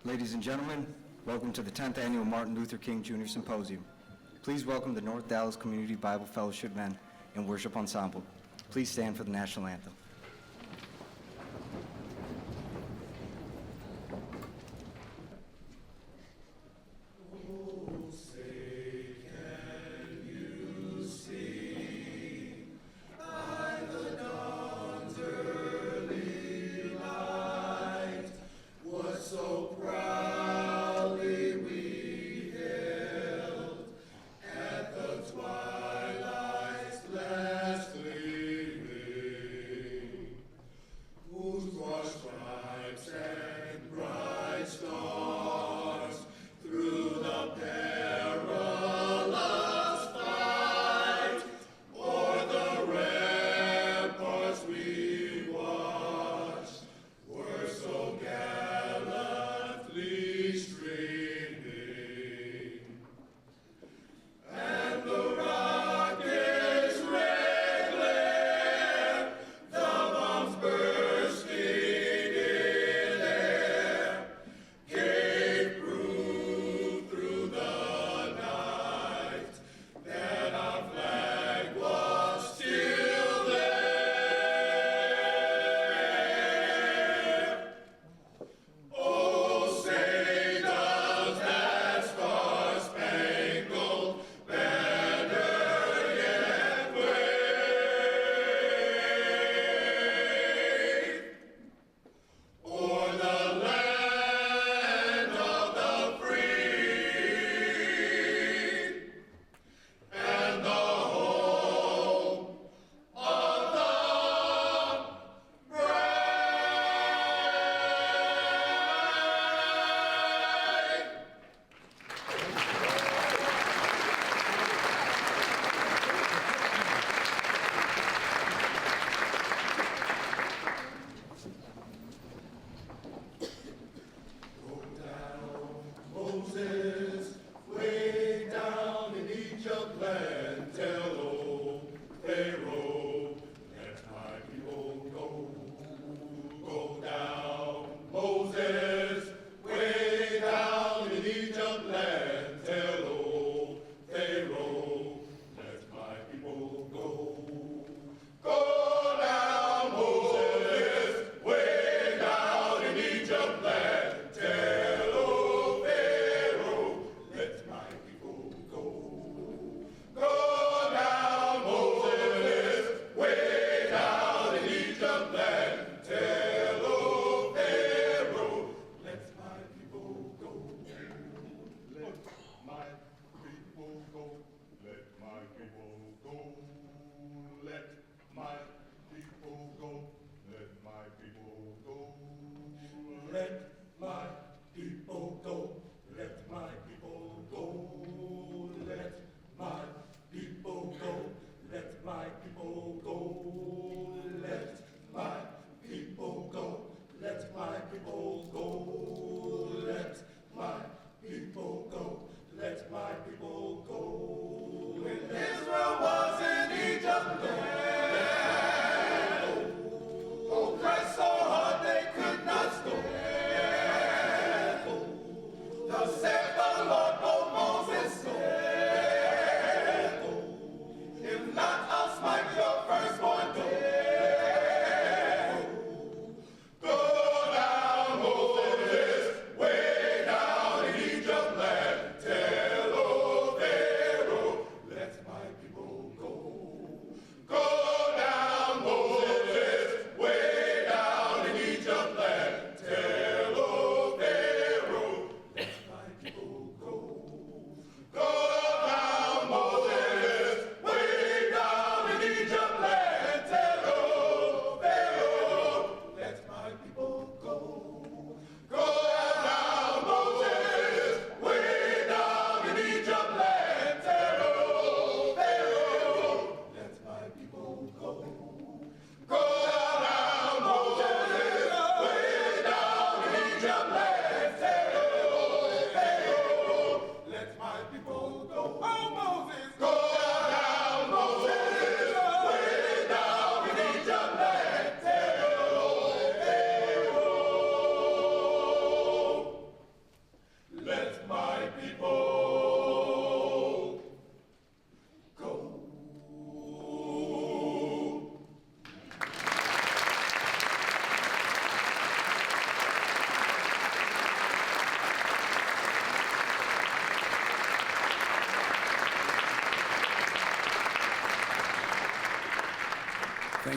Ladies and gentlemen, welcome to the 10th Annual Martin Luther King Jr. Symposium. Please welcome the North Dallas Community Bible Fellowship Men and Worship Ensemble. Please stand for the National Anthem. Twilight's last gleaming.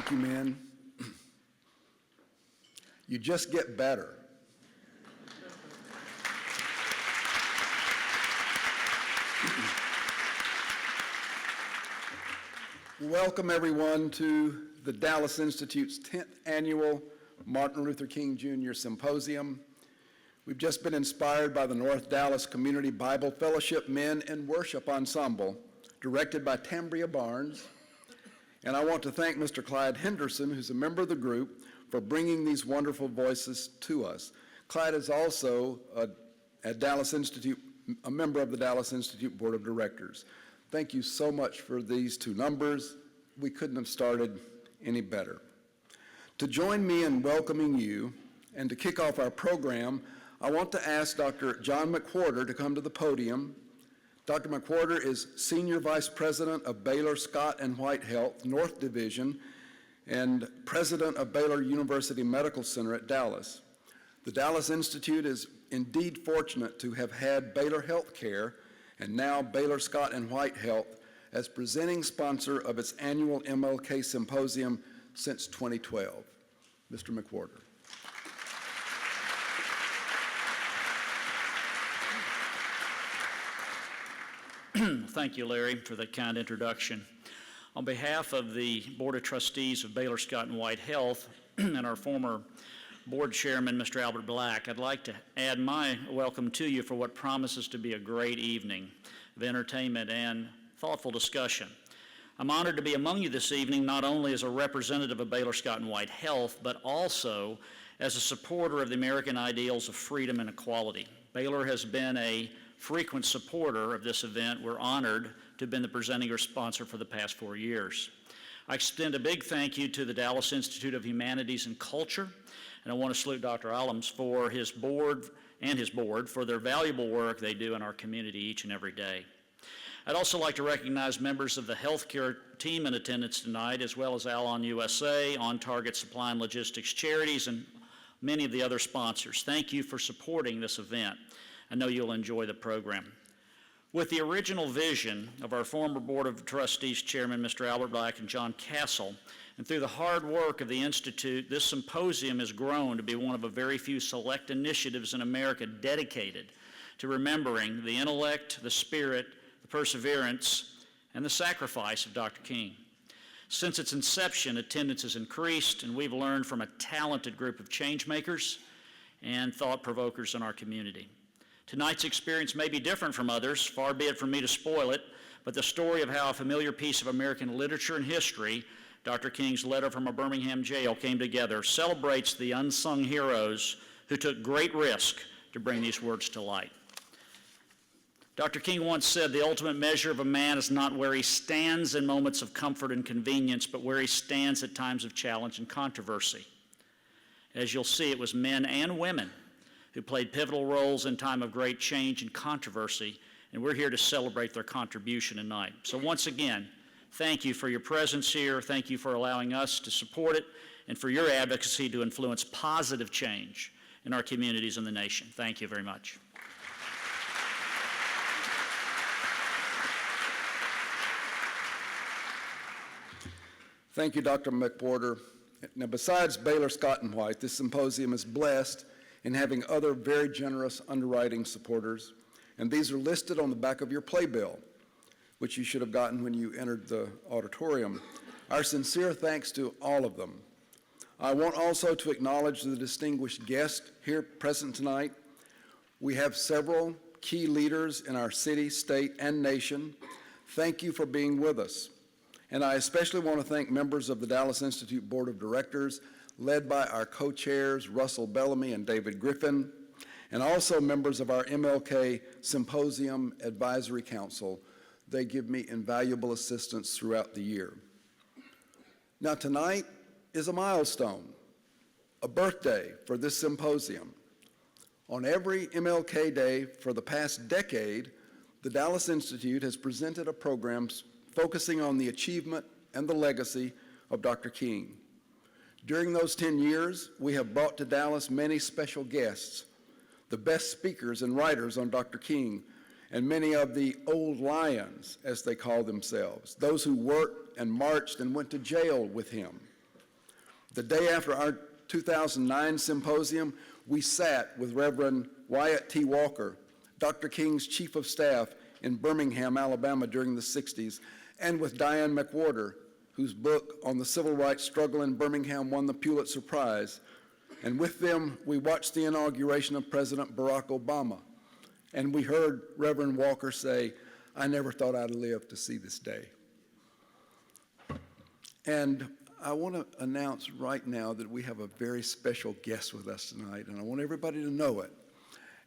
Thank you, men. You just get better. Welcome, everyone, to the Dallas Institute's 10th Annual Martin Luther King Jr. Symposium. We've just been inspired by the North Dallas Community Bible Fellowship Men in Worship Ensemble, directed by Tambria Barnes. And I want to thank Mr. Clyde Henderson, who's a member of the group, for bringing these wonderful voices to us. Clyde is also a member of the Dallas Institute Board of Directors. Thank you so much for these two numbers. We couldn't have started any better. To join me in welcoming you and to kick off our program, I want to ask Dr. John Mcwhorter to come to the podium. Dr. Mcwhorter is Senior Vice President of Baylor Scott and White Health, North Division, and President of Baylor University Medical Center at Dallas. The Dallas Institute is indeed fortunate to have had Baylor Healthcare and now Baylor Scott and White Health as presenting sponsor of its annual MLK Symposium since 2012. Mr. Mcwhorter. Thank you, Larry, for that kind introduction. On behalf of the Board of Trustees of Baylor Scott and White Health and our former board chairman, Mr. Albert Black, I'd like to add my welcome to you for what promises to be a great evening of entertainment and thoughtful discussion. I'm honored to be among you this evening, not only as a representative of Baylor Scott and White Health, but also as a supporter of the American ideals of freedom and equality. Baylor has been a frequent supporter of this event. We're honored to have been the presenting sponsor for the past 4 years. I extend a big thank you to the Dallas Institute of Humanities and Culture, and I want to salute Dr. Allums for his board for their valuable work they do in our community each and every day. I'd also like to recognize members of the healthcare team in attendance tonight, as well as Alon USA, On Target Supply and Logistics Charities, and many of the other sponsors. Thank you for supporting this event. I know you'll enjoy the program. With the original vision of our former Board of Trustees Chairman, Mr. Albert Black and John Castle, and through the hard work of the Institute, this symposium has grown to be one of a very few select initiatives in America dedicated to remembering the intellect, the spirit, the perseverance, and the sacrifice of Dr. King. Since its inception, attendance has increased, and we've learned from a talented group of change makers and thought provokers in our community. Tonight's experience may be different from others, far be it from me to spoil it, but the story of how a familiar piece of American literature and history, Dr. King's letter from a Birmingham jail, came together, celebrates the unsung heroes who took great risk to bring these words to light. Dr. King once said, "The ultimate measure of a man is not where he stands in moments of comfort and convenience, but where he stands at times of challenge and controversy." As you'll see, it was men and women who played pivotal roles in time of great change and controversy, and we're here to celebrate their contribution tonight. So once again, thank you for your presence here, thank you for allowing us to support it, and for your advocacy to influence positive change in our communities and the nation. Thank you very much. Thank you, Dr. Mcwhorter. Now, besides Baylor Scott and White, this symposium is blessed in having other very generous underwriting supporters, and these are listed on the back of your playbill, which you should have gotten when you entered the auditorium. Our sincere thanks to all of them. I want also to acknowledge the distinguished guests here present tonight. We have several key leaders in our city, state, and nation. Thank you for being with us. And I especially want to thank members of the Dallas Institute Board of Directors, led by our co-chairs, Russell Bellamy and David Griffin, and also members of our MLK Symposium Advisory Council. They give me invaluable assistance throughout the year. Now, tonight is a milestone, a birthday for this symposium. On every MLK Day for the past decade, the Dallas Institute has presented a program focusing on the achievement and the legacy of Dr. King. During those 10 years, we have brought to Dallas many special guests, the best speakers and writers on Dr. King, and many of the old lions, as they call themselves, those who worked and marched and went to jail with him. The day after our 2009 symposium, we sat with Reverend Wyatt T. Walker, Dr. King's chief of staff in Birmingham, Alabama during the 60s, and with Diane Mcwhorter, whose book on the civil rights struggle in Birmingham won the Pulitzer Prize. And with them, we watched the inauguration of President Barack Obama. And we heard Reverend Walker say, "I never thought I'd live to see this day." And I want to announce right now that we have a very special guest with us tonight, and I want everybody to know it.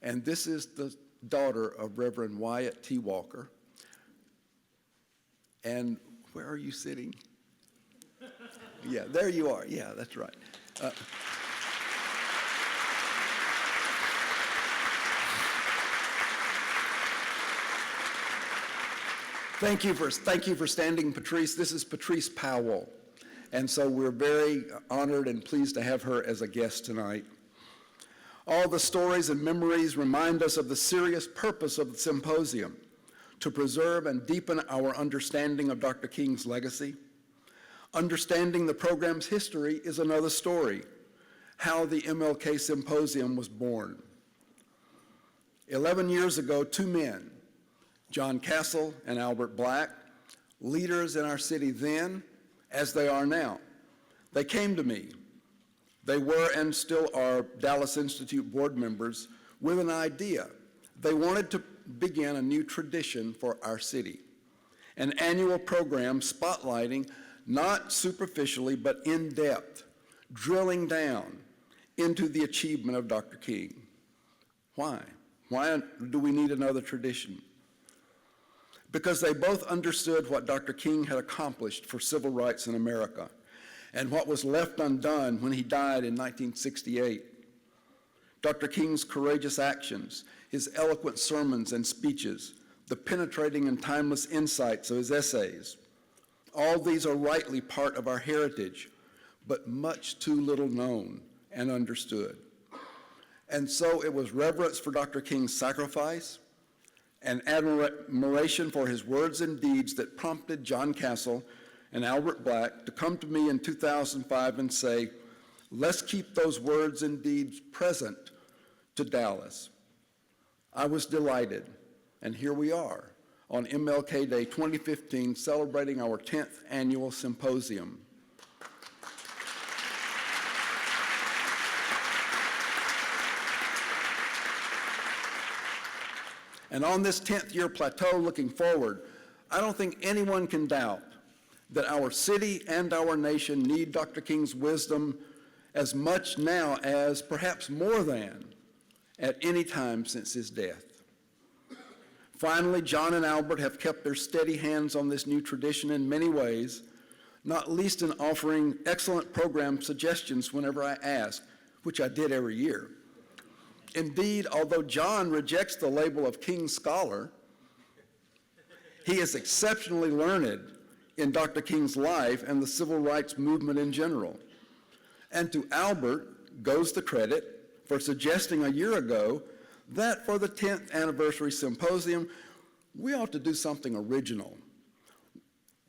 And this is the daughter of Reverend Wyatt T. Walker. And where are you sitting? Yeah, there you are. Yeah, that's right. Thank you for standing, Patrice. This is Patrice Powell. And so we're very honored and pleased to have her as a guest tonight. All the stories and memories remind us of the serious purpose of the symposium, to preserve and deepen our understanding of Dr. King's legacy. Understanding the program's history is another story, how the MLK Symposium was born. 11 years ago, two men, John Castle and Albert Black, leaders in our city then, as they are now. They came to me. They were and still are Dallas Institute board members with an idea. They wanted to begin a new tradition for our city, an annual program spotlighting, not superficially, but in depth, drilling down into the achievement of Dr. King. Why? Why do we need another tradition? Because they both understood what Dr. King had accomplished for civil rights in America and what was left undone when he died in 1968. Dr. King's courageous actions, his eloquent sermons and speeches, the penetrating and timeless insights of his essays, all these are rightly part of our heritage, but much too little known and understood. And so it was reverence for Dr. King's sacrifice and admiration for his words and deeds that prompted John Castle and Albert Black to come to me in 2005 and say, "Let's keep those words and deeds present to Dallas." I was delighted, and here we are on MLK Day 2015, celebrating our 10th annual symposium. And on this 10th year plateau looking forward, I don't think anyone can doubt that our city and our nation need Dr. King's wisdom as much now as, perhaps more than, at any time since his death. Finally, John and Albert have kept their steady hands on this new tradition in many ways, not least in offering excellent program suggestions whenever I ask, which I did every year. Indeed, although John rejects the label of King Scholar, he is exceptionally learned in Dr. King's life and the civil rights movement in general. And to Albert goes the credit for suggesting a year ago that for the 10th anniversary symposium, we ought to do something original.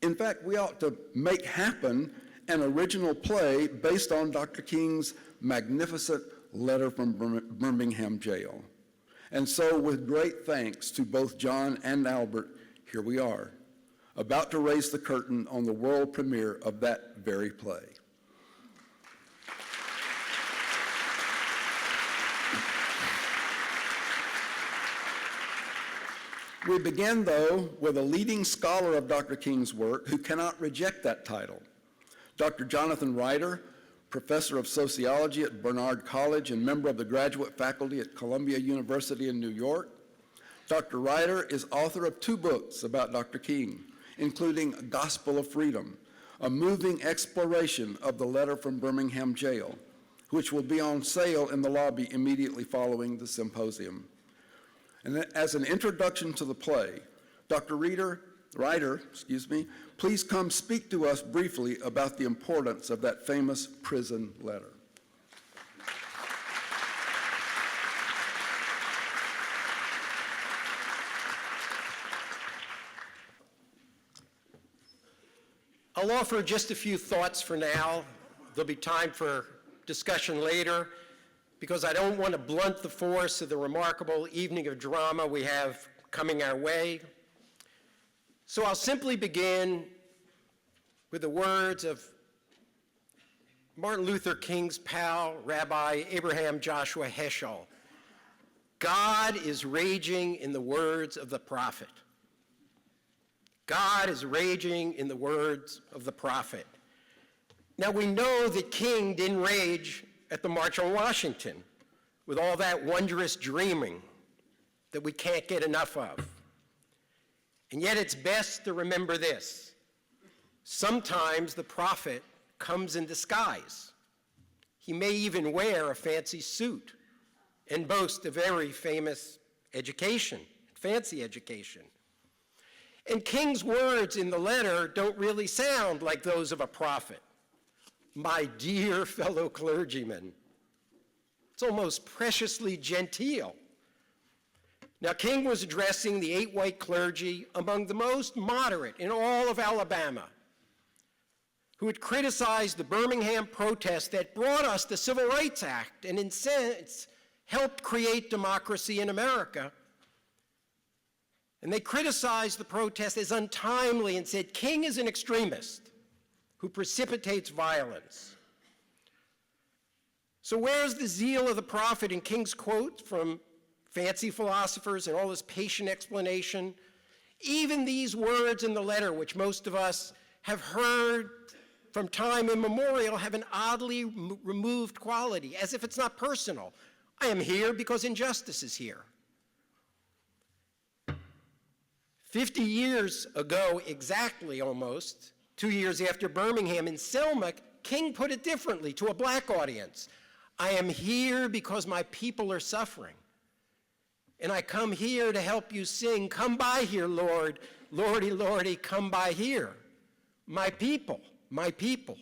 In fact, we ought to make happen an original play based on Dr. King's magnificent letter from Birmingham jail. And so with great thanks to both John and Albert, here we are, about to raise the curtain on the world premiere of that very play. We begin, though, with a leading scholar of Dr. King's work who cannot reject that title, Dr. Jonathan Ryder, professor of sociology at Barnard College and member of the graduate faculty at Columbia University in New York. Dr. Ryder is author of 2 books about Dr. King, including Gospel of Freedom, a moving exploration of the letter from Birmingham jail, which will be on sale in the lobby immediately following the symposium. And as an introduction to the play, Dr. Ryder, please come speak to us briefly about the importance of that famous prison letter. I'll offer just a few thoughts for now, There'll be time for discussion later, because I don't want to blunt the force of the remarkable evening of drama we have coming our way. So I'll simply begin with the words of Martin Luther King's pal, Rabbi Abraham Joshua Heschel. God is raging in the words of the prophet. God is raging in the words of the prophet. Now we know that King didn't rage at the March on Washington with all that wondrous dreaming that we can't get enough of. And yet it's best to remember this. Sometimes the prophet comes in disguise. He may even wear a fancy suit and boast a very famous education, fancy education. And King's words in the letter don't really sound like those of a prophet. My dear fellow clergymen. It's almost preciously genteel. Now, King was addressing the 8 white clergy, among the most moderate in all of Alabama, who had criticized the Birmingham protest that brought us the Civil Rights Act and in sense helped create democracy in America. And they criticized the protest as untimely and said, King is an extremist who precipitates violence. So where's the zeal of the prophet in King's quotes from fancy philosophers and all this patient explanation? Even these words in the letter, which most of us have heard from time immemorial, have an oddly removed quality, as if it's not personal. I am here because injustice is here. 50 years ago, exactly almost, 2 years after Birmingham in Selma, King put it differently to a black audience. I am here because my people are suffering. And I come here to help you sing, come by here, Lord, Lordy, Lordy, come by here. My people, my people.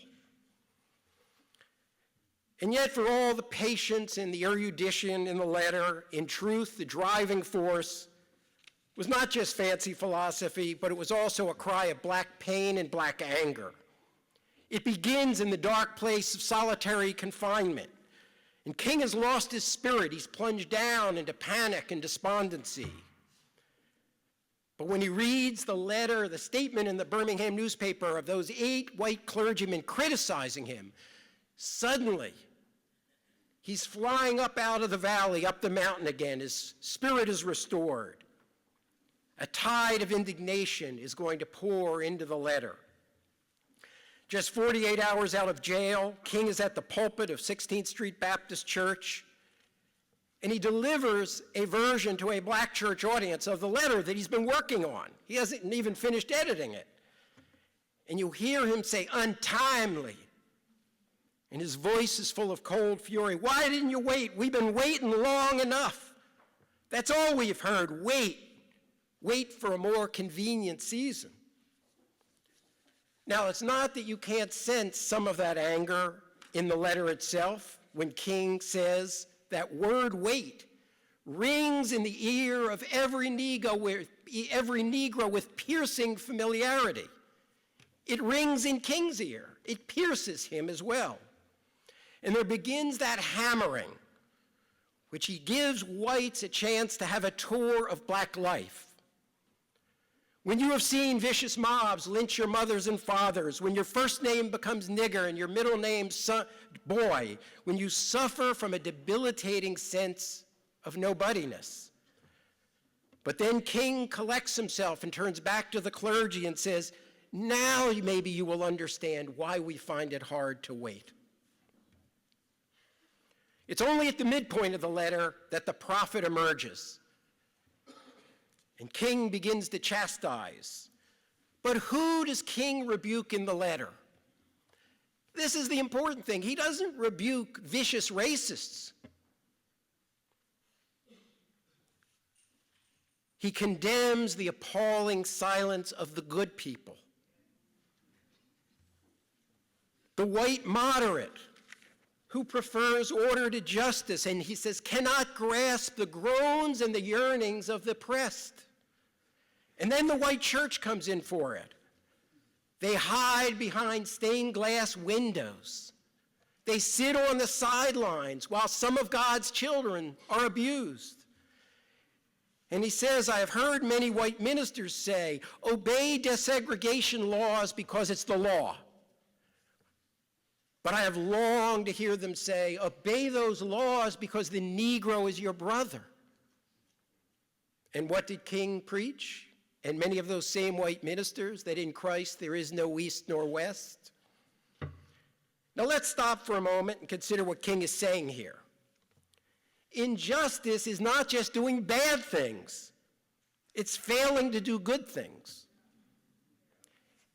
And yet for all the patience and the erudition in the letter, in truth, the driving force was not just fancy philosophy, but it was also a cry of black pain and black anger. It begins in the dark place of solitary confinement. And King has lost his spirit. He's plunged down into panic and despondency. But when he reads the letter, the statement in the Birmingham newspaper of those 8 white clergymen criticizing him, suddenly he's flying up out of the valley, up the mountain again. His spirit is restored. A tide of indignation is going to pour into the letter. Just 48 hours out of jail, King is at the pulpit of 16th Street Baptist Church, and he delivers a version to a black church audience of the letter that he's been working on. He hasn't even finished editing it. And you hear him say, untimely. And his voice is full of cold fury. Why didn't you wait? We've been waiting long enough. That's all we've heard, wait. Wait for a more convenient season. Now, it's not that you can't sense some of that anger in the letter itself when King says that word wait rings in the ear of every Negro with piercing familiarity. It rings in King's ear. It pierces him as well. And there begins that hammering, which he gives whites a chance to have a tour of black life. When you have seen vicious mobs lynch your mothers and fathers, when your first name becomes nigger and your middle name boy, when you suffer from a debilitating sense of nobodiness. But then King collects himself and turns back to the clergy and says, now maybe you will understand why we find it hard to wait. It's only at the midpoint of the letter that the prophet emerges. And King begins to chastise. But who does King rebuke in the letter? This is the important thing. He doesn't rebuke vicious racists. He condemns the appalling silence of the good people. The white moderate who prefers order to justice, and he says, cannot grasp the groans and the yearnings of the oppressed. And then the white church comes in for it. They hide behind stained glass windows They sit on the sidelines while some of God's children are abused. And he says, I have heard many white ministers say, obey desegregation laws because it's the law. But I have longed to hear them say, obey those laws because the Negro is your brother. And what did King preach? And many of those same white ministers, that in Christ there is no east nor west. Now let's stop for a moment and consider what King is saying here. Injustice is not just doing bad things. It's failing to do good things.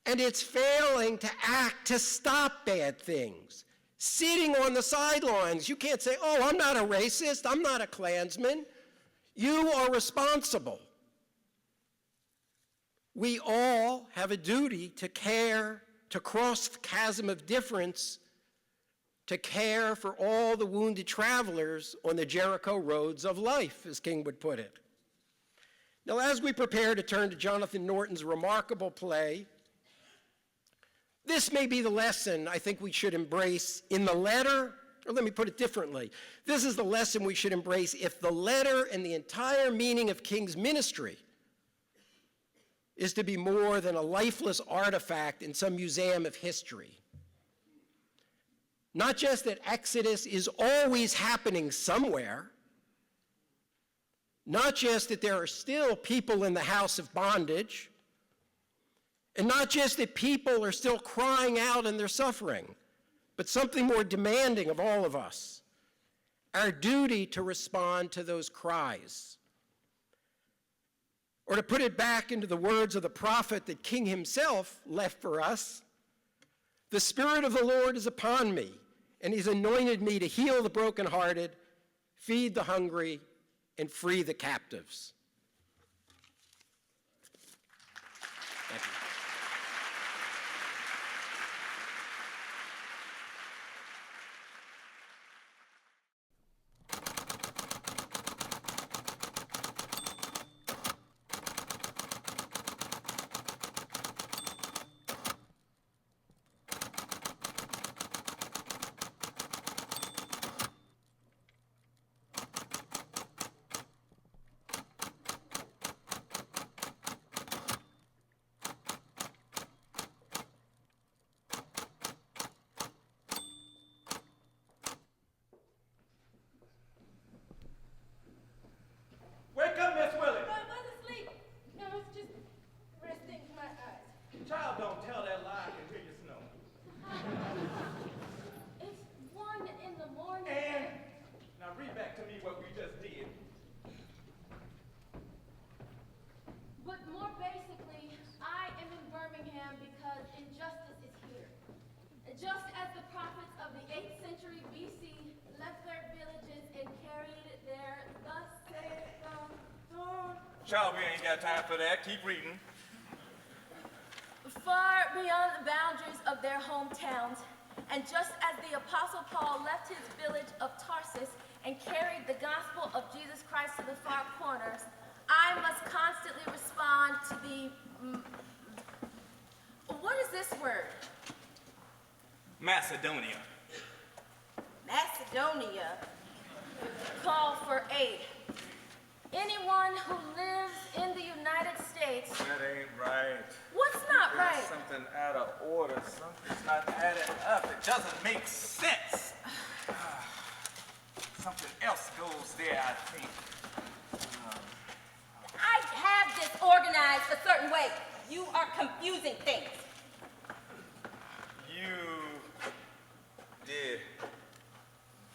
And it's failing to act to stop bad things. Sitting on the sidelines, you can't say, oh, I'm not a racist, I'm not a Klansman. You are responsible. We all have a duty to care, to cross the chasm of difference, to care for all the wounded travelers on the Jericho roads of life, as King would put it. Now, as we prepare to turn to Jonathan Norton's remarkable play, this may be the lesson I think we should embrace in the letter, or let me put it differently. This is the lesson we should embrace if the letter and the entire meaning of King's ministry is to be more than a lifeless artifact in some museum of history. Not just that Exodus is always happening somewhere, not just that there are still people in the house of bondage, and not just that people are still crying out in their suffering, but something more demanding of all of us, our duty to respond to those cries. Or to put it back into the words of the prophet that King himself left for us, the Spirit of the Lord is upon me, and he's anointed me to heal the brokenhearted, feed the hungry, and free the captives. Thank you. Wake up, Miss Willie. I was asleep. No, it's just resting my eyes. Child, don't tell that lie. I can hear you snore. It's 1 in the morning. And now read back to me what we just did. But more basically, I am in Birmingham because injustice is here. Just as the prophets of the 8th century BC left their villages and carried their thus saith the Lord Child, we ain't got time for that. Keep reading. far beyond the boundaries of their hometowns. And just as the Apostle Paul left his village of Tarsus and carried the gospel of Jesus Christ to the far corners, I must constantly respond to the... what is this word? Macedonia. Macedonia. Call for aid. Anyone who lives in the United States... That ain't right. What's not There's right? something out of order. Something's not added up. It doesn't make sense. Something else goes there, I think. I have this organized a certain way. You are confusing things. You did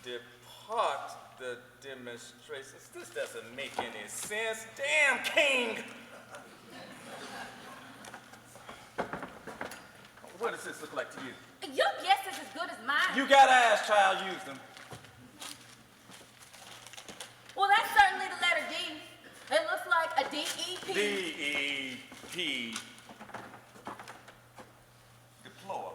depart the demonstrations. This doesn't make any sense. Damn, King! What does this look like to you? Your guess is as good as mine. You got eyes, child. Use them. Well, that's certainly the letter D. It looks like a D-E-P. D-E-P. Deplore.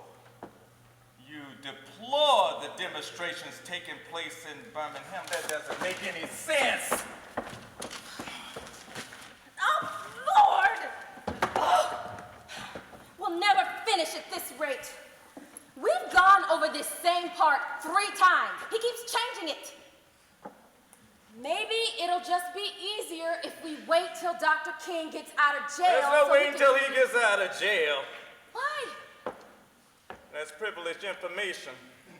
You deplore the demonstrations taking place in Birmingham. That doesn't make any sense. Oh, Lord! Oh. We'll never finish at this rate. We've gone over this same part 3 times. He keeps changing it. Maybe it'll just be easier if we wait till Dr. King gets out of jail. There's no so waiting until he gets out of jail. Why? That's privileged information.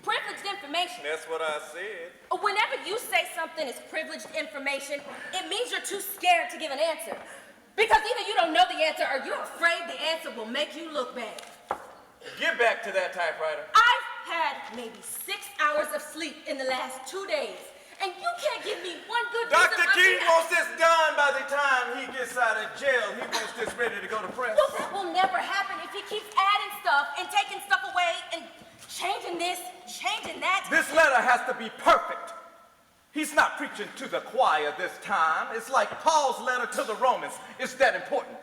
Privileged information. That's what I said. Whenever you say something is privileged information, it means you're too scared to give an answer. Because either you don't know the answer or you're afraid the answer will make you look bad. Get back to that typewriter. I've had maybe 6 hours of sleep in the last 2 days, and you can't give me one good reason. Dr. King wants this done by the time he gets out of jail. He wants this ready to go to press. Well, that will never happen if he keeps adding stuff and taking stuff away and changing this, changing that. This letter has to be perfect. He's not preaching to the choir this time. It's like Paul's letter to the Romans. It's that important.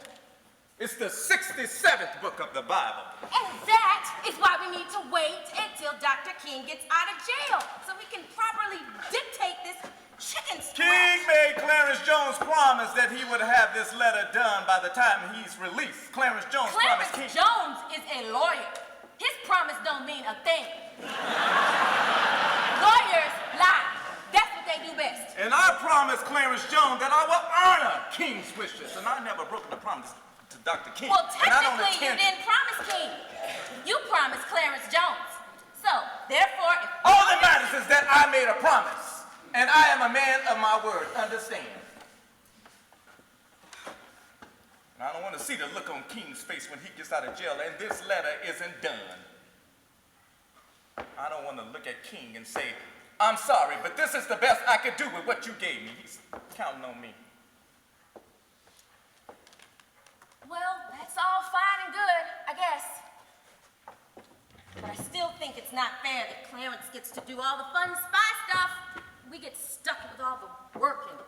It's the 67th book of the Bible. And that is why we need to wait until Dr. King gets out of jail so we can properly dictate this chicken scratch. King made Clarence Jones promise that he would have this letter done by the time he's released. Clarence Jones promised King. Jones is a lawyer. His promise don't mean a thing. Lawyers lie. That's what they do best. And I promised Clarence Jones that I will honor King's wishes, and I never broke the promise to Dr. King. Well, And I don't technically, you intend- didn't promise King. You promised Clarence Jones. So, therefore, if All that matters is that I made a promise, and I am a man of my word. Understand? And I don't want to see the look on King's face when he gets out of jail and this letter isn't done. I don't want to look at King and say, I'm sorry, but this is the best I could do with what you gave me. He's counting on me. well, that's all fine and good, I guess. But I still think it's not fair that Clarence gets to do all the fun spy stuff. We get stuck with all the work and...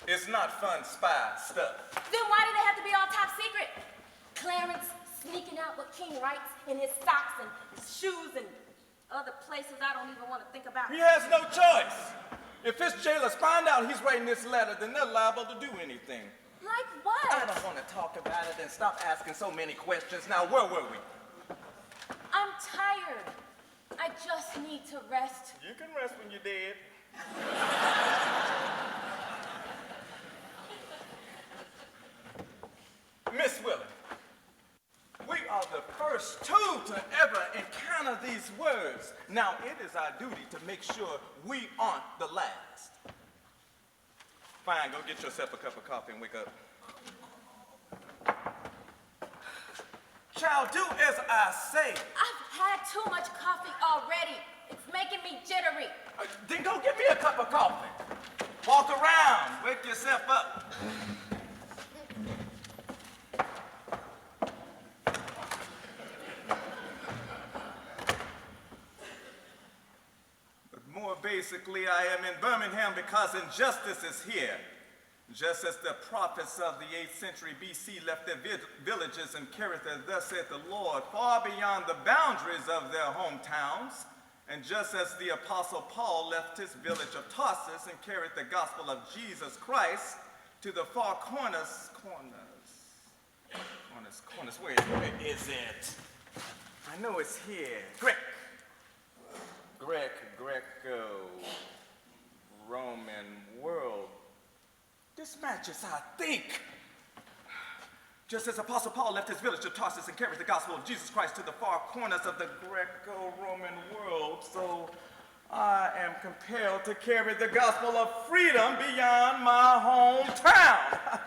It's not fun spy stuff. Then why do they have to be all top secret? Clarence sneaking out what King writes in his socks and his shoes and other places I don't even want to think about. He has no choice. If his jailers find out he's writing this letter, then they're liable to do anything. Like what? I don't want to talk about it and stop asking so many questions. Now, where were we? I'm tired. I just need to rest. You can rest when you're dead. Miss Willie, we are the first two to ever encounter these words. Now, it is our duty to make sure we aren't the last. Fine, go get yourself a cup of coffee and wake up. Child, do as I say. I've had too much coffee already. It's making me jittery. Then go get me a cup of coffee. Walk around, wake yourself up. But more basically, I am in Birmingham because injustice is here. Just as the prophets of the 8th century BC left their villages and carried their, thus saith the Lord, far beyond the boundaries of their hometowns, and just as the Apostle Paul left his village of Tarsus and carried the gospel of Jesus Christ to the far corners, where is it? I know it's here. Greco, Roman world. This matches, I think. Just as Apostle Paul left his village of Tarsus and carried the gospel of Jesus Christ to the far corners of the Greco-Roman world, so I am compelled to carry the gospel of freedom beyond my hometown.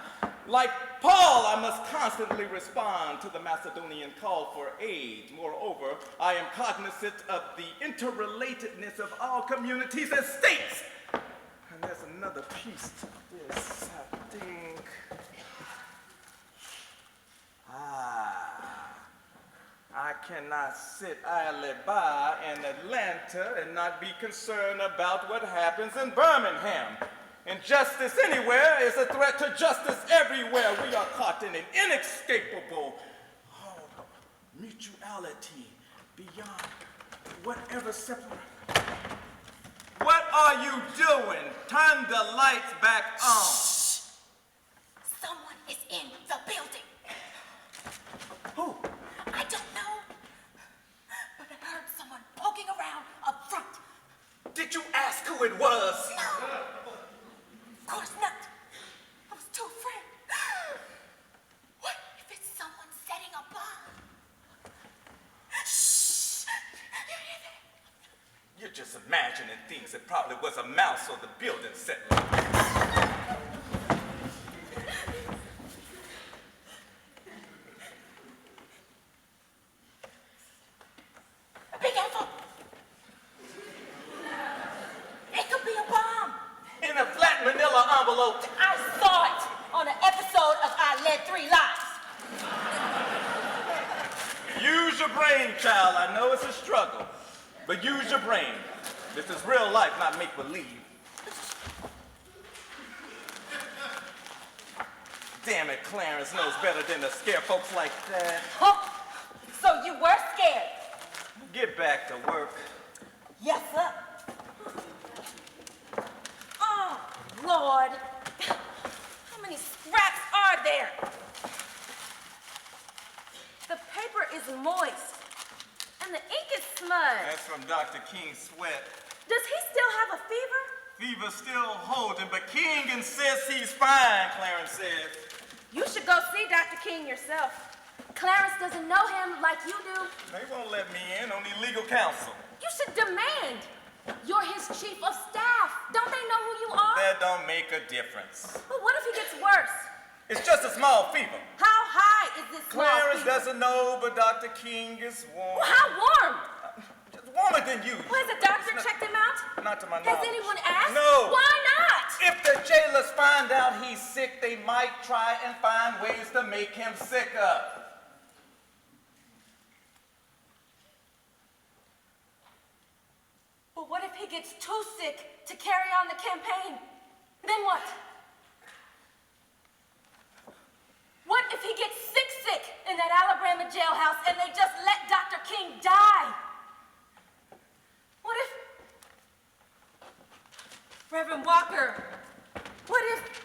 Like Paul, I must constantly respond to the Macedonian call for aid. Moreover, I am cognizant of the interrelatedness of all communities and states. And there's another piece to this, I think. I cannot sit idly by in Atlanta and not be concerned about what happens in Birmingham. Injustice anywhere is a threat to justice everywhere. We are caught in an inescapable mutuality beyond whatever separates. What are you doing? Turn the lights back on. Someone is in the building. Who? I don't know. But I heard someone poking around Did you ask who it was? No. Of course not. I was too afraid. What if it's someone setting a bomb? Shh! You hear that? You're just imagining things. It probably was a mouse or the building set. Be careful. It could be a bomb. In a flat manila envelope. I saw it on an episode of I Led 3 Lives. Use your brain, child. I know it's a struggle, but use your brain. This is real life, not make-believe. Damn it, Clarence knows better than to scare folks like that. Oh, so you were scared? Get back to work. Yes, sir. Oh, Lord. How many scraps are there? The paper is moist, and the ink is smudged. That's from Dr. King's sweat. Does he still have a fever? Fever's still holding, but King insists he's fine, Clarence says. You should go see Dr. King yourself. Clarence doesn't know him like you do. They won't let me in on the legal counsel. You should demand. You're his chief of staff. Don't they know who you are? That don't make a difference. But what if he gets worse? It's just a small fever. How high is this small Clarence fever? doesn't know, but Dr. King is warm. Well, how warm? Just warmer than you. Well, has a doctor checked him out? Not to my Has knowledge. anyone asked? No. Why not? If the jailers find out he's sick, they might try and find ways to make him sicker. But what if he gets too sick to carry on the campaign? Then what? What if he gets sick in that Alabama jailhouse and they just let Dr. King die? What if... Reverend Walker, what if...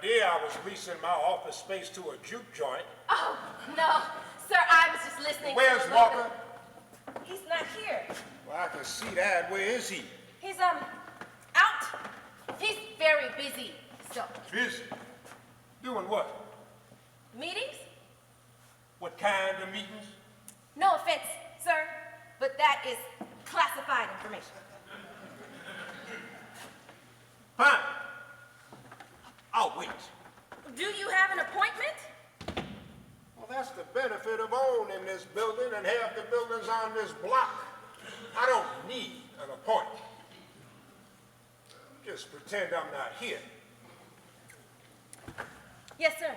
idea I was leasing my office space to a juke joint. Oh, no. Sir, I was just listening. Where's to Walker? He's not here. Well, I can see that. Where is he? He's, out. He's very busy, so. Busy? Doing what? Meetings? What kind of meetings? No offense, sir, but that is classified information. Fine. I'll wait. Do you have an appointment? Well, that's the benefit of owning this building and half the buildings on this block. I don't need an appointment. Just pretend I'm not here. Yes, sir.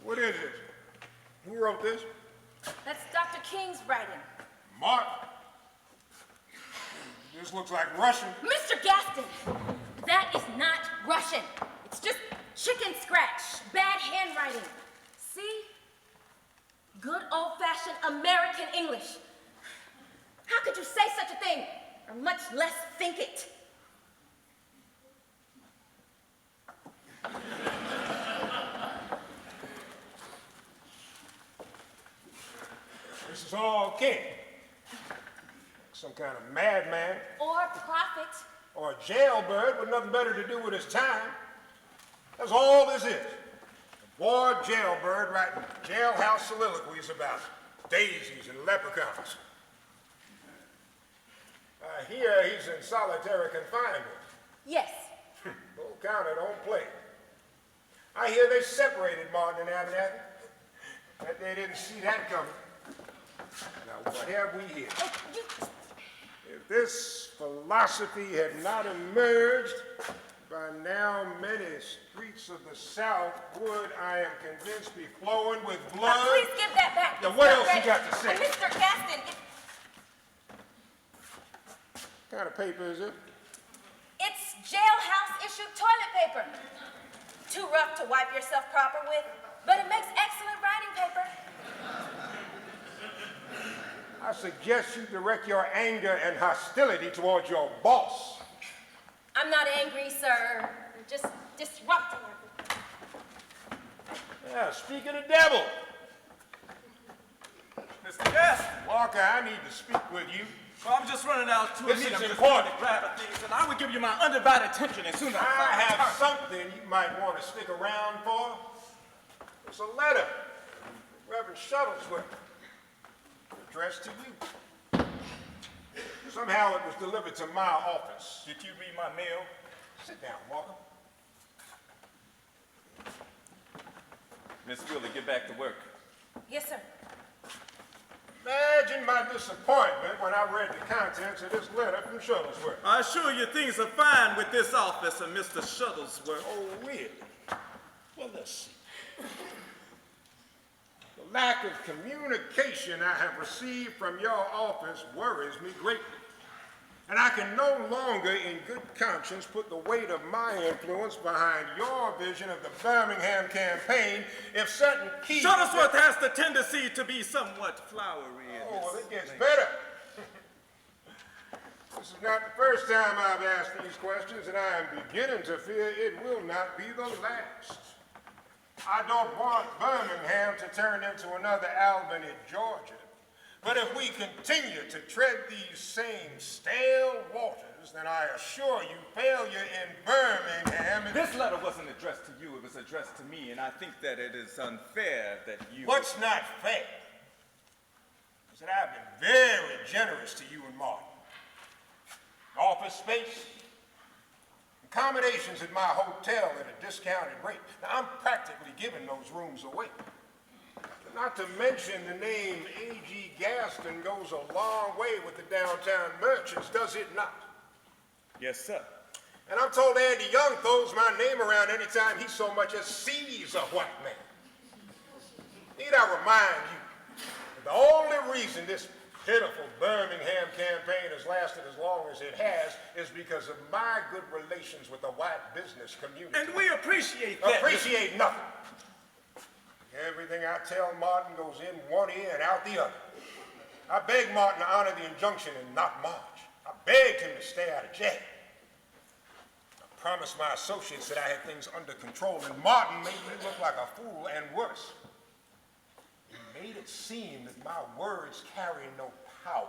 What is it? Who wrote this? That's Dr. King's writing. Mark. This looks like Russian. Mr. Gaston, that is not Russian. It's just chicken scratch, bad handwriting. See? Good old-fashioned American English. How could you say such a thing, or much less think it? This is all King. Some kind of madman Or prophet. or a jailbird with nothing better to do with his time. That's all this is. A bored jailbird writing jailhouse soliloquies about daisies and leprechauns. I hear he's in solitary confinement. Yes. Don't count it, don't play. I hear they separated Martin and Abernathy. Bet they didn't see that coming. Now, what have we here? If this philosophy had not emerged, by now many streets of the South would, I am convinced, be flowing with blood. Please give that back. Now, It's what not else you ready. got to say? Mr. Gaston, What kind of paper is it? it's jailhouse issued toilet paper. Too rough to wipe yourself proper with, but it makes excellent writing paper. I suggest you direct your anger and hostility towards your boss. I'm not angry, sir. I'm just disrupting everything. Yeah, speak of the devil. Mr. Gaston, Walker, I need to speak with you. well, I'm just running out to a This meeting. is I'm just important. going to grab a things, and I will give you my undivided attention as soon as I I have return. something you might want to stick around for. It's a letter from Reverend Shuttlesworth addressed to you. Somehow it was delivered to my office. Did you read my mail? Sit down, Walker. Miss Willie, get back to work. Yes, sir. Imagine my disappointment when I read the contents of this letter from Shuttlesworth. I assure you things are fine with this office and Mr. Shuttlesworth. Oh, really? Well, let's see. The lack of communication I have received from your office worries me greatly. And I can no longer, in good conscience, put the weight of my influence behind your vision of the Birmingham campaign if certain key... Shuttlesworth has the tendency to be somewhat flowery. in Oh, well, his it gets thinking. better. This is not the first time I've asked these questions, and I am beginning to fear it will not be the last. I don't want Birmingham to turn into another Albany, Georgia. But if we continue to tread these same stale waters, then I assure you failure in Birmingham is... This letter wasn't addressed to you, it was addressed to me, and I think that it is unfair that you... What's not fair is that I've been very generous to you and Martin. Office space, accommodations at my hotel at a discounted rate. Now, I'm practically giving those rooms away. Not to mention the name A.G. Gaston goes a long way with the downtown merchants, does it not? Yes, sir. And I'm told Andy Young throws my name around anytime he so much as sees a white man. Need I remind you that the only reason this pitiful Birmingham campaign has lasted as long as it has is because of my good relations with the white business community. And we appreciate that. Appreciate nothing. Everything I tell Martin goes in one ear and out the other. I begged Martin to honor the injunction and not march. I begged him to stay out of jail. I promised my associates that I had things under control, and Martin made me look like a fool and worse. He made it seem that my words carry no power.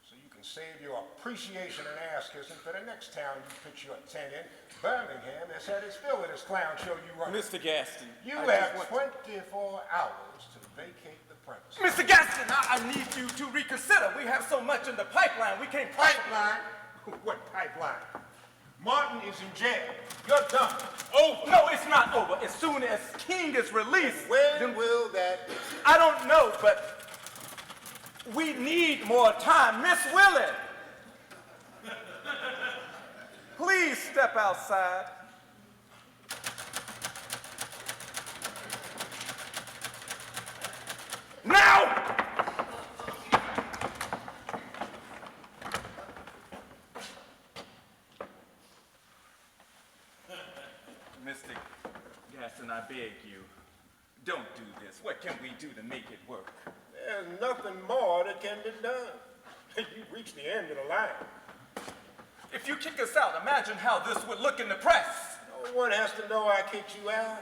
So you can save your appreciation and ass kissing for the next town you pitch your tent in. Birmingham has had its fill of this clown show you run. Mr. Gaston. You have 24 hours to vacate the premises. Mr. Gaston, I need you to reconsider. We have so much in the pipeline, we can't... Pipeline? What pipeline? Martin is in jail. You're done. Oh, no, it's not over. As soon as King is released... When will that be? I don't know, but we need more time. Miss Willie, please step outside. Now! Mr. Gaston, I beg you, don't do this. What can we do to make it work? There's nothing more that can be done. You've reached the end of the line. If you kick us out, imagine how this would look in the press. No one has to know I kicked you out.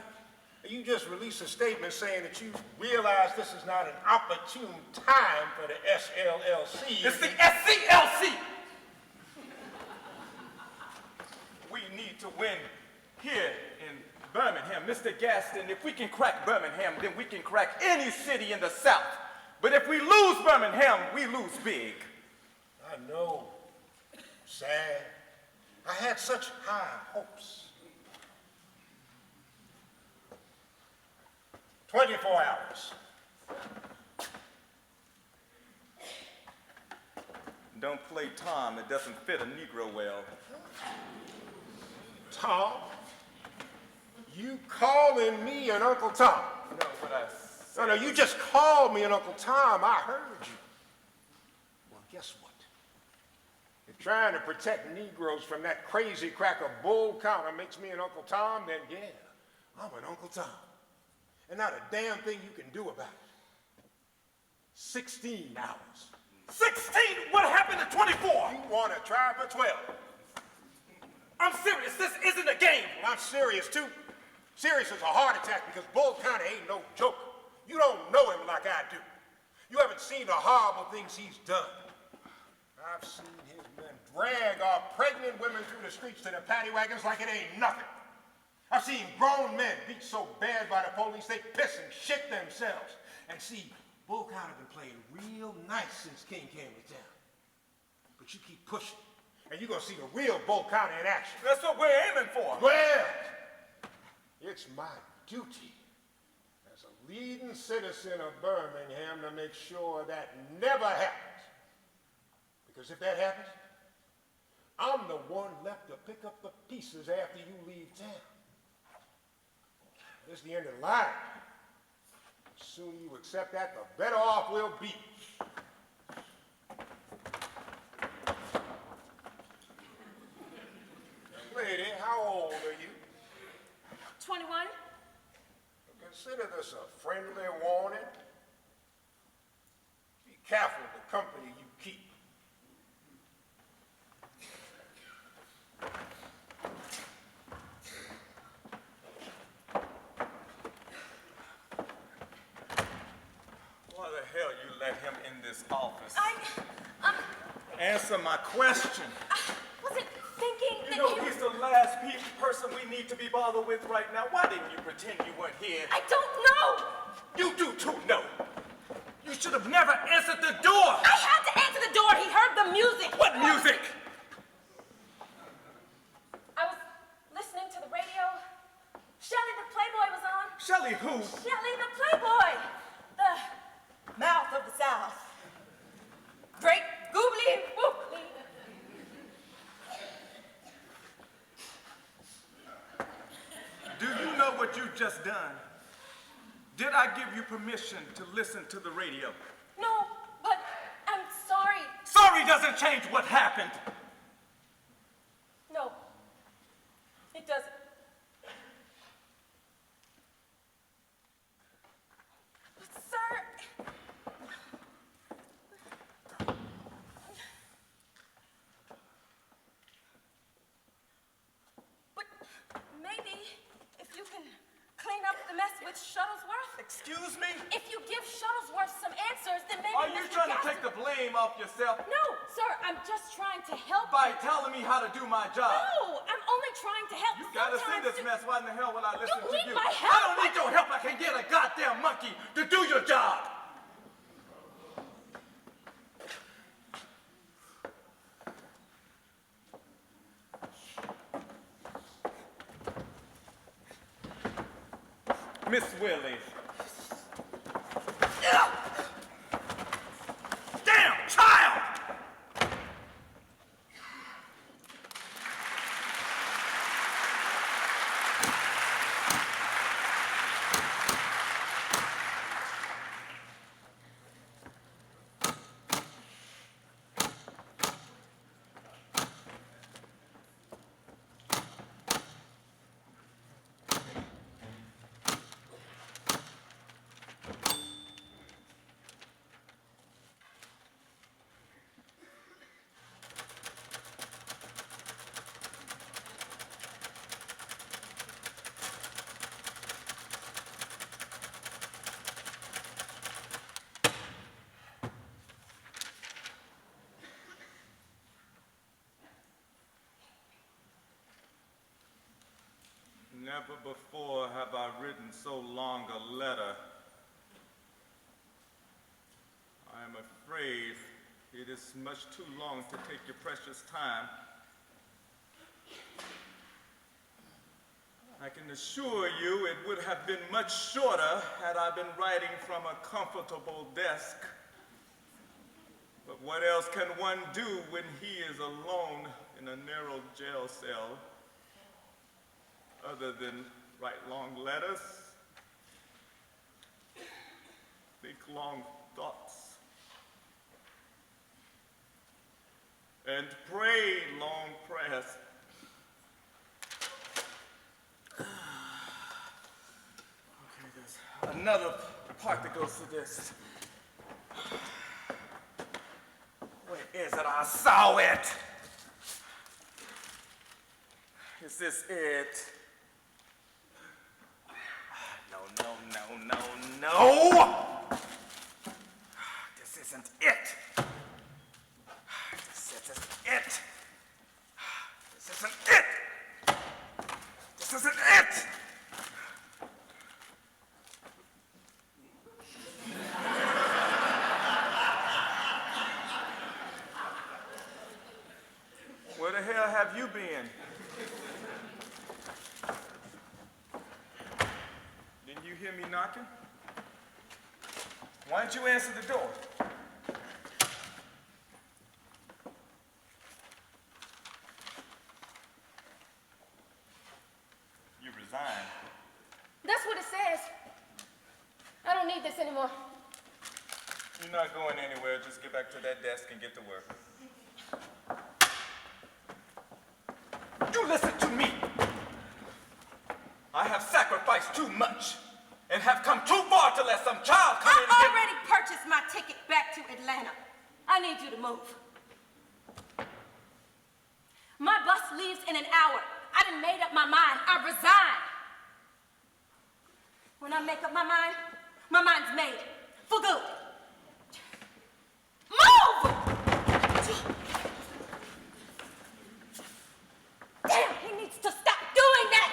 You just released a statement saying that you realize this is not an opportune time for the SLLC. It's the SCLC! We need to win here in Birmingham. Mr. Gaston, if we can crack Birmingham, then we can crack any city in the South. But if we lose Birmingham, we lose big. I know. Sad. I had such high hopes. 24 hours. Don't play Tom. It doesn't fit a Negro well. Tom? You calling me an Uncle Tom? No, what I said. No, you just called me an Uncle Tom. I heard you. Well, guess what? If trying to protect Negroes from that crazy cracker bull counter makes me an Uncle Tom, then yeah, I'm an Uncle Tom. And not a damn thing you can do about it. 16 hours. 16? What happened to 24? You want to try for 12? I'm serious. This isn't a game. Well, I'm serious, too. Serious as a heart attack because Bull County ain't no joke. You don't know him like I do. You haven't seen the horrible things he's done. I've seen his men drag our pregnant women through the streets to their paddy wagons like it ain't nothing. I've seen grown men beat so bad by the police they piss and shit themselves. And see, Bull County been playing real nice since King came to town. But you keep pushing, and you're gonna see the real Bull County in action. That's what we're aiming for. Well, it's my duty as a leading citizen of Birmingham to make sure that never happens. Because if that happens, I'm the one left to pick up the pieces after you leave town. This is the end of the line. The sooner you accept that, the better off we'll be. Lady, how old are you? 21? Consider this a friendly warning. Be careful of the company you keep. Why the hell you let him in this office? Answer my question. I wasn't thinking You that know he's the last person we need to be bothered with right now. Why didn't you pretend you weren't here? I don't know. You do too, no. You should have never answered the door. I had to answer the door. He heard the music. What music? I was listening to the radio. Shelley the Playboy was on. Shelley who? Shelley the Playboy. The mouth of the South. Great goobly whooply. what you've just done? Did I give you permission to listen to the radio? No, but I'm sorry. Sorry doesn't change what happened. No, it doesn't. But, sir, but maybe if you can clean up the mess with Shuttlesworth. Excuse me? If you give Shuttlesworth some answers, then maybe Are you Mr. trying to Gaston... take the blame off yourself? No, sir, I'm just trying to help By you. telling me how to do my job. No, I'm only trying to help. You gotta see Sometimes this mess. Why in the hell would I listen to need you? my I help. don't need your help. I can get a goddamn monkey to do your job. Miss Willie. Damn child! Never before have I written so long a letter. I am afraid it is much too long to take your precious time. I can assure you it would have been much shorter had I been writing from a comfortable desk. But what else can one do when he is alone in a narrow jail cell? Other than write long letters, think long thoughts, and pray long prayers. Okay, there's another part that goes to this. Where is it? I saw it. Is this it? No! This isn't it. This isn't it. This isn't it. This isn't it. Where the hell have you been? Didn't you hear me knocking? Why don't you answer the door? You resigned. That's what it says. I don't need this anymore. You're not going anywhere. Just get back to that desk and get to work. You listen to me. I have sacrificed too much and have come too far to let some child come in and I already purchased my ticket back to Atlanta. I need you to move. My bus leaves in an hour. I done made up my mind. I resign. When I make up my mind's made. For good. Move! Damn, he needs to stop doing that!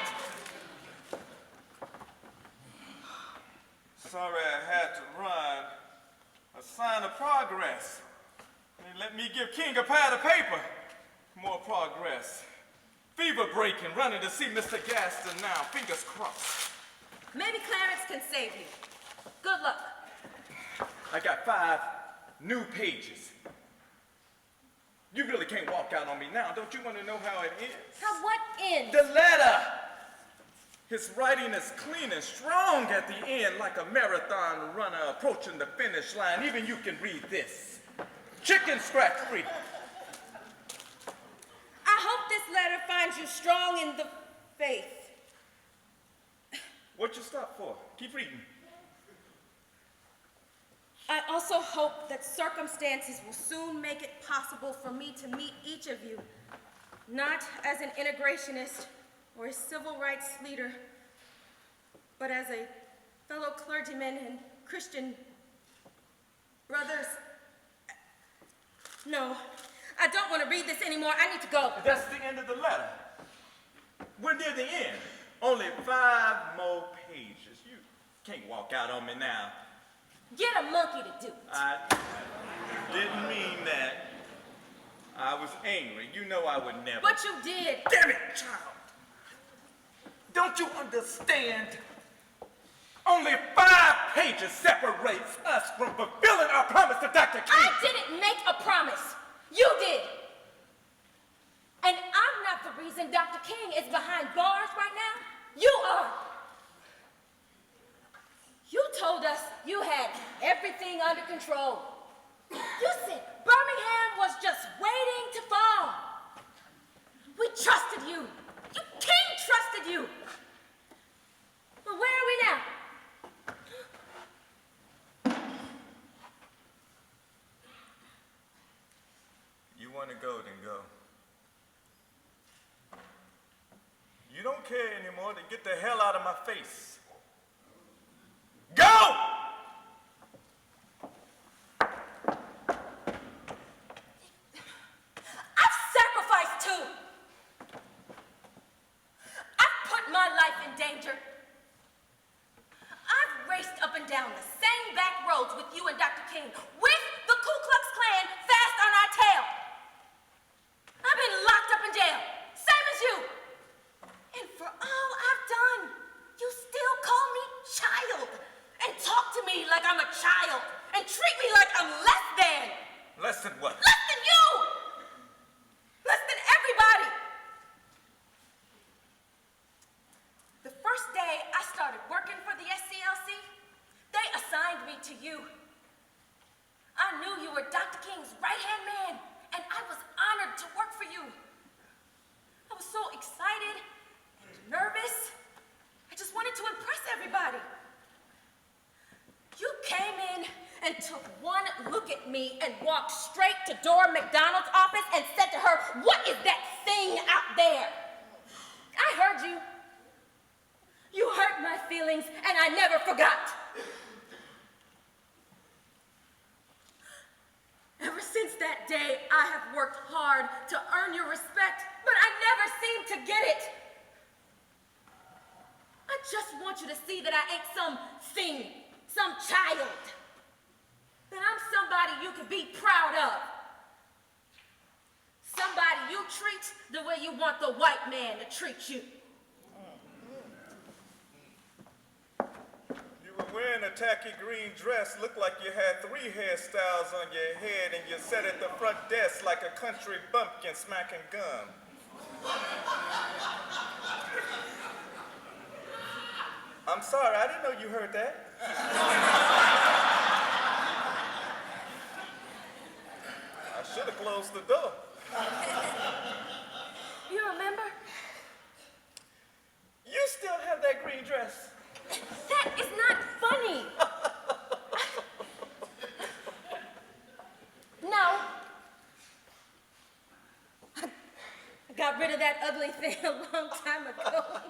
Sorry I had to run. A sign of progress. They let me give King a pad of paper. More progress. Fever breaking, running to see Mr. Gaston now. Fingers crossed. Maybe Clarence can save you. Good luck. I got 5 new pages. You really can't walk out on me now. Don't you want to know how it ends? How what ends? The letter! His writing is clean and strong at the end, like a marathon runner approaching the finish line. Even you can read this. Chicken scratch free. I hope this letter finds you strong in the faith. What you stop for? Keep reading. I also hope that circumstances will soon make it possible for me to meet each of you, not as an integrationist or a civil rights leader, but as a fellow clergyman and Christian brothers. No, I don't want to read this anymore. I need to go. That's the end of the letter. We're near the end. Only 5 more pages. You can't walk out on me now. Get a monkey to do it. I didn't mean that. I was angry. You know I would never. But you did. Damn it, child. Don't you understand? Only 5 pages separates us from fulfilling our promise to Dr. King. I didn't make a promise. You did. And I'm not the reason Dr. King is behind bars right now. You are. You told us you had everything under control. You said Birmingham was just waiting to fall. We trusted you. King trusted you. But where are we now? You want to go, then go. You don't care anymore, then get the hell out of my face. Go! I've sacrificed too. I've put my life in danger. I've raced up and down the same back roads with you and Dr. King, with the Ku Klux Klan fast on our tail. I've been locked up in jail, same as you. And for all I've done, you still call me child and talk to me like I'm a child and treat me like I'm less than. Less than what? Less than you! Less than everybody! The first day I started working for the SCLC, they assigned me to you. I knew you were Dr. King's right-hand man, and I was honored to work for you. I was so excited and nervous. I just wanted to impress everybody. You came in and took one look at me and walked straight to Dora McDonald's office and said to her, "What is that thing out there?" I heard you. You hurt my feelings, and I never forgot. Ever since that day, I have worked hard to earn your respect, but I never seemed to get it. I just want you to see that I ain't some thing, some child. That I'm somebody you can be proud of. Somebody you treat the way you want the white man to treat you. You were wearing a tacky green dress, looked like you had 3 hairstyles on your head, and you sat at the front desk like a country bumpkin smacking gum. I'm sorry, I didn't know you heard that. I should have closed the door. You remember? You still have that green dress. That is not funny. No. I got rid of that ugly thing a long time ago.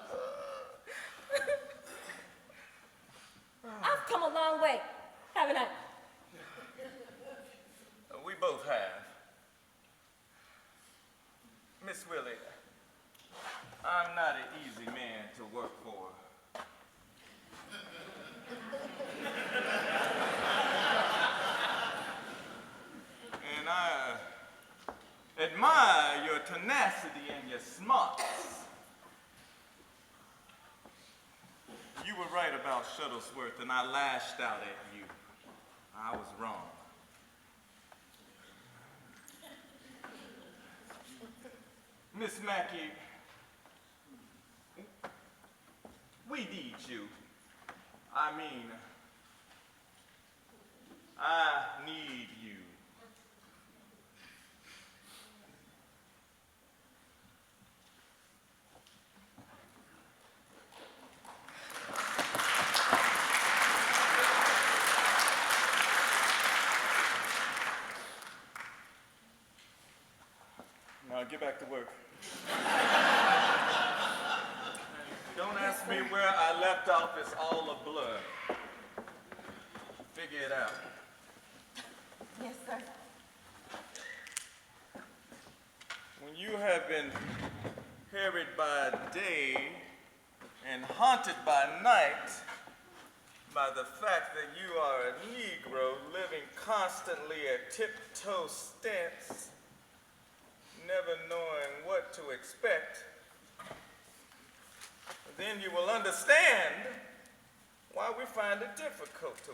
I've come a long way, haven't I? We both have. Miss Willie, I'm not an easy man to work for. And I admire your tenacity and your smarts. You were right about Shuttlesworth, and I lashed out at you. I was wrong. Miss Mackey, We need you. I mean, I need you. Now get back to work. Don't ask me where I left off, it's all a blur. Figure it out. Yes, sir. When you have been harried by day and haunted by night by the fact that you are a Negro living constantly at tiptoe stance, never knowing what to expect, then you will understand why we find it difficult to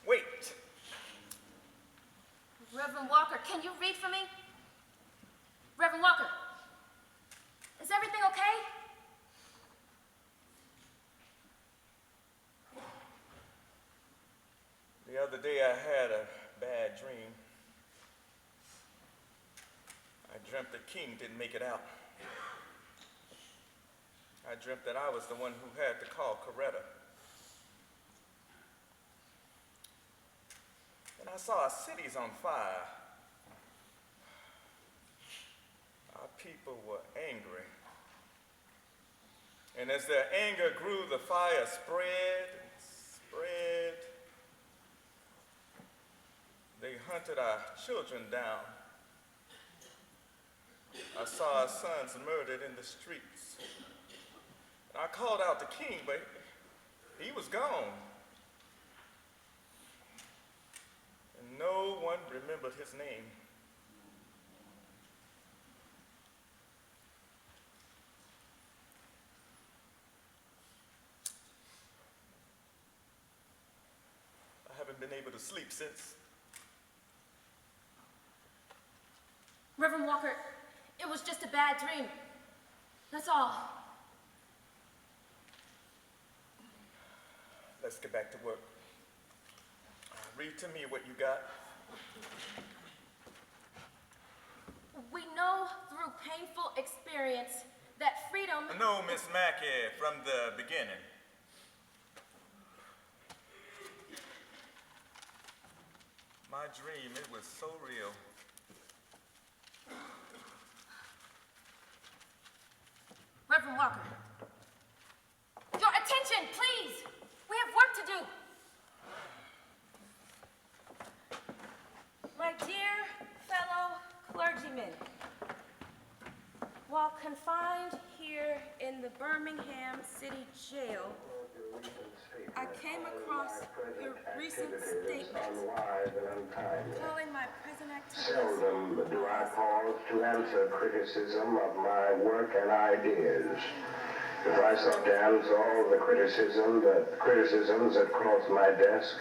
wait. Reverend Walker, can you read for me? Reverend Walker, is everything okay? The other day I had a bad dream. I dreamt the king didn't make it out. I dreamt that I was the one who had to call Coretta. And I saw our cities on fire. Our people were angry. And as their anger grew, the fire spread and spread. They hunted our children down. I saw our sons murdered in the streets. And I called out the king, but he was gone. And no one remembered his name. I haven't been able to sleep since. Reverend Walker, it was just a bad dream. That's all. Let's get back to work. Read to me what you got. We know through painful experience that freedom... No, Miss Mackey, from the beginning. My dream, it was so real. Reverend Walker, your attention, please. We have work to do. My dear fellow clergymen, while confined here in the Birmingham City Jail, I came across your recent statement calling my present activities... Seldom do I pause to answer criticism of my work and ideas. If I sought to answer all the criticisms that cross my desk,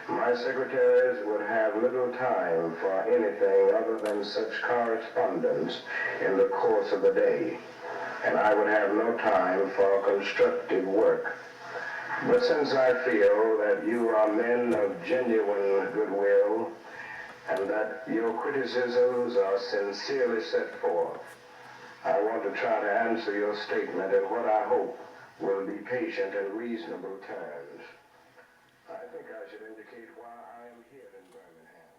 my secretaries would have little time for anything other than such correspondence in the course of the day, and I would have no time for constructive work. But since I feel that you are men of genuine goodwill, and that your criticisms are sincerely set forth, I want to try to answer your statement in what I hope will be patient and reasonable terms. I think I should indicate why I am here in Birmingham.